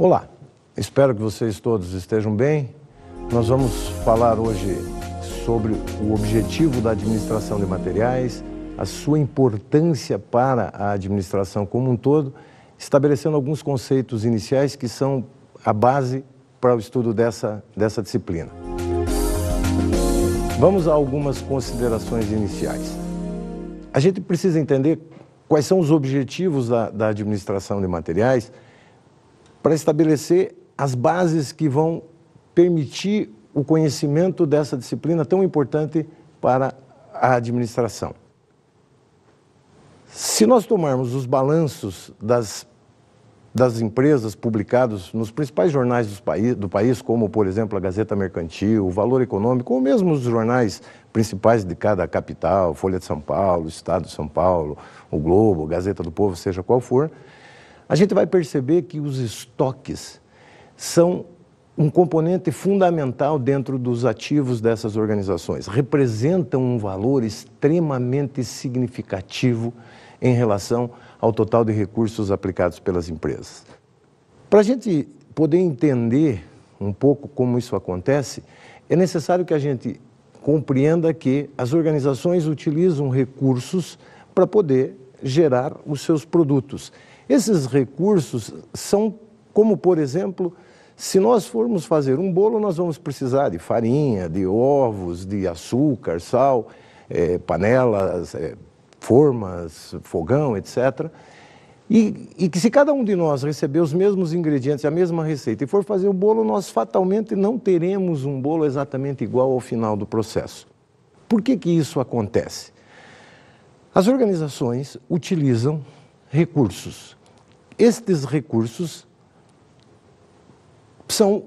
Olá, espero que vocês todos estejam bem. Nós vamos falar hoje sobre o objetivo da administração de materiais, a sua importância para a administração como um todo, estabelecendo alguns conceitos iniciais que são a base para o estudo dessa disciplina. Vamos a algumas considerações iniciais. A gente precisa entender quais são os objetivos da administração de materiais para estabelecer as bases que vão permitir o conhecimento dessa disciplina tão importante para a administração. Se nós tomarmos os balanços das empresas publicados nos principais jornais do país, como, por exemplo, a Gazeta Mercantil, o Valor Econômico, ou mesmo os jornais principais de cada capital, Folha de São Paulo, Estado de São Paulo, o Globo, Gazeta do Povo, seja qual for, a gente vai perceber que os estoques são um componente fundamental dentro dos ativos dessas organizações. Representam um valor extremamente significativo em relação ao total de recursos aplicados pelas empresas. Para a gente poder entender um pouco como isso acontece, é necessário que a gente compreenda que as organizações utilizam recursos para poder gerar os seus produtos. Esses recursos são como, por exemplo, se nós formos fazer um bolo, nós vamos precisar de farinha, de ovos, de açúcar, sal, panelas, formas, fogão, etc. E que se cada um de nós receber os mesmos ingredientes, a mesma receita, e for fazer o bolo, nós fatalmente não teremos um bolo exatamente igual ao final do processo. Por que isso acontece? As organizações utilizam recursos. Estes recursos são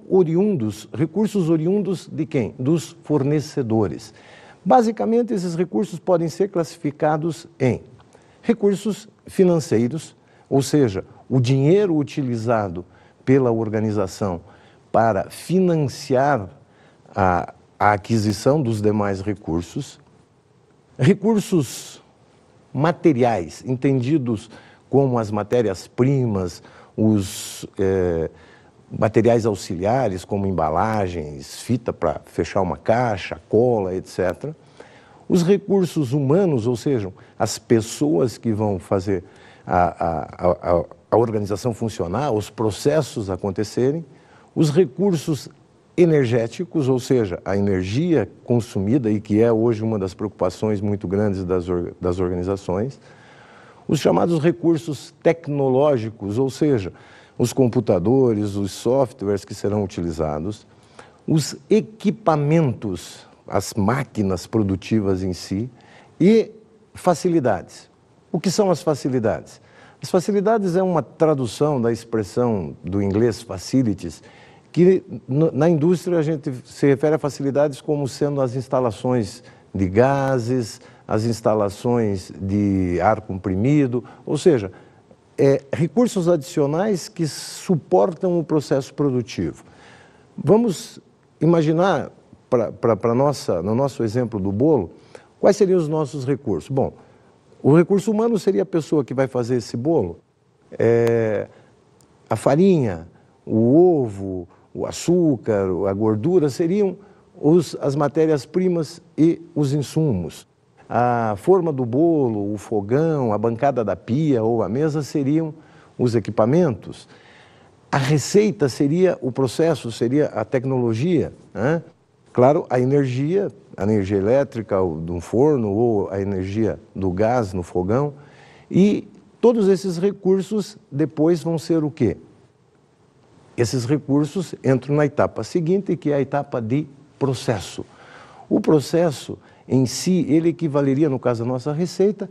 recursos oriundos de quem? Dos fornecedores. Basicamente, esses recursos podem ser classificados em recursos financeiros, ou seja, o dinheiro utilizado pela organização para financiar a aquisição dos demais recursos, recursos materiais, entendidos como as matérias-primas, os materiais auxiliares, como embalagens, fita para fechar uma caixa, cola, etc. Os recursos humanos, ou seja, as pessoas que vão fazer a organização funcionar, os processos acontecerem. Os recursos energéticos, ou seja, a energia consumida, e que é hoje uma das preocupações muito grandes das organizações. Os chamados recursos tecnológicos, ou seja, os computadores, os softwares que serão utilizados, os equipamentos, as máquinas produtivas em si, e facilidades. O que são as facilidades? As facilidades é uma tradução da expressão do inglês facilities, que na indústria a gente se refere a facilidades como sendo as instalações de gases, as instalações de ar comprimido, ou seja, recursos adicionais que suportam o processo produtivo. Vamos imaginar, no nosso exemplo do bolo, quais seriam os nossos recursos? Bom, o recurso humano seria a pessoa que vai fazer esse bolo, a farinha, o ovo, o açúcar, a gordura seriam as matérias-primas e os insumos. A forma do bolo, o fogão, a bancada da pia ou a mesa seriam os equipamentos. A receita seria o processo, seria a tecnologia, né? Claro, a energia elétrica de um forno ou a energia do gás no fogão. E todos esses recursos depois vão ser o quê? Esses recursos entram na etapa seguinte, que é a etapa de processo. O processo em si, ele equivaleria, no caso da nossa receita,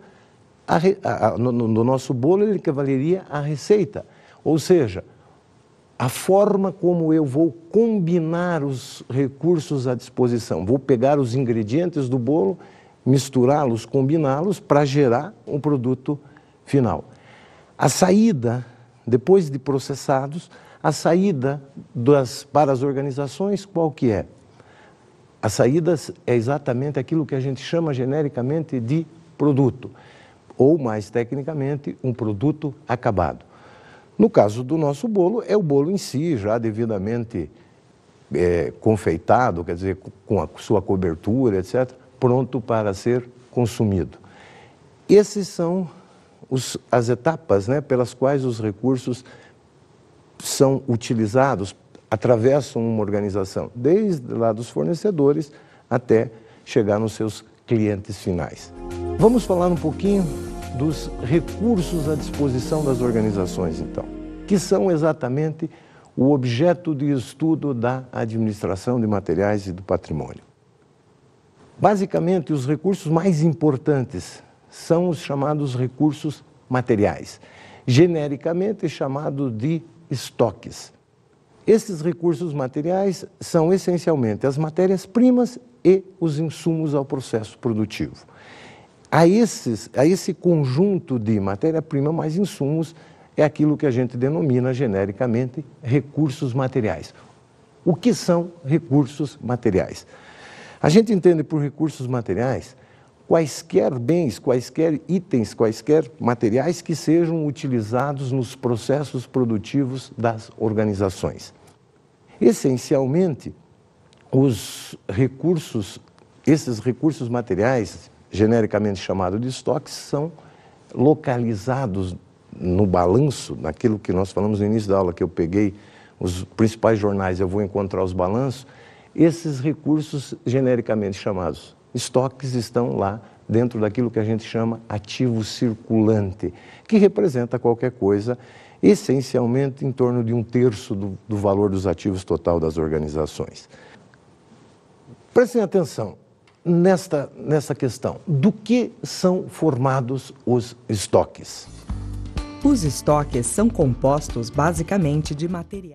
no nosso bolo, ele equivaleria à receita. Ou seja, a forma como eu vou combinar os recursos à disposição. Vou pegar os ingredientes do bolo, misturá-los, combiná-los para gerar um produto final. A saída, depois de processados, a saída para as organizações, qual que é? A saída é exatamente aquilo que a gente chama genericamente de produto, ou mais tecnicamente, um produto acabado. No caso do nosso bolo, é o bolo em si, já devidamente confeitado, quer dizer, com a sua cobertura, etc., pronto para ser consumido. Essas são as etapas, né, pelas quais os recursos são utilizados, atravessam uma organização, desde lá dos fornecedores até chegar nos seus clientes finais. Vamos falar um pouquinho dos recursos à disposição das organizações, então, que são exatamente o objeto de estudo da administração de materiais e do patrimônio. Basicamente, os recursos mais importantes são os chamados recursos materiais, genericamente chamado de estoques. Esses recursos materiais são essencialmente as matérias-primas e os insumos ao processo produtivo. A esse conjunto de matéria-prima mais insumos é aquilo que a gente denomina genericamente recursos materiais. O que são recursos materiais? A gente entende por recursos materiais quaisquer bens, quaisquer itens, quaisquer materiais que sejam utilizados nos processos produtivos das organizações. Essencialmente, esses recursos materiais, genericamente chamados de estoques, são localizados no balanço, naquilo que nós falamos no início da aula, que eu peguei os principais jornais, eu vou encontrar os balanços. Esses recursos, genericamente chamados estoques, estão lá dentro daquilo que a gente chama ativo circulante, que representa qualquer coisa, essencialmente em torno de 1/3 do valor dos ativos total das organizações. Prestem atenção nessa questão. Do que são formados os estoques? Os estoques são compostos basicamente de materiais.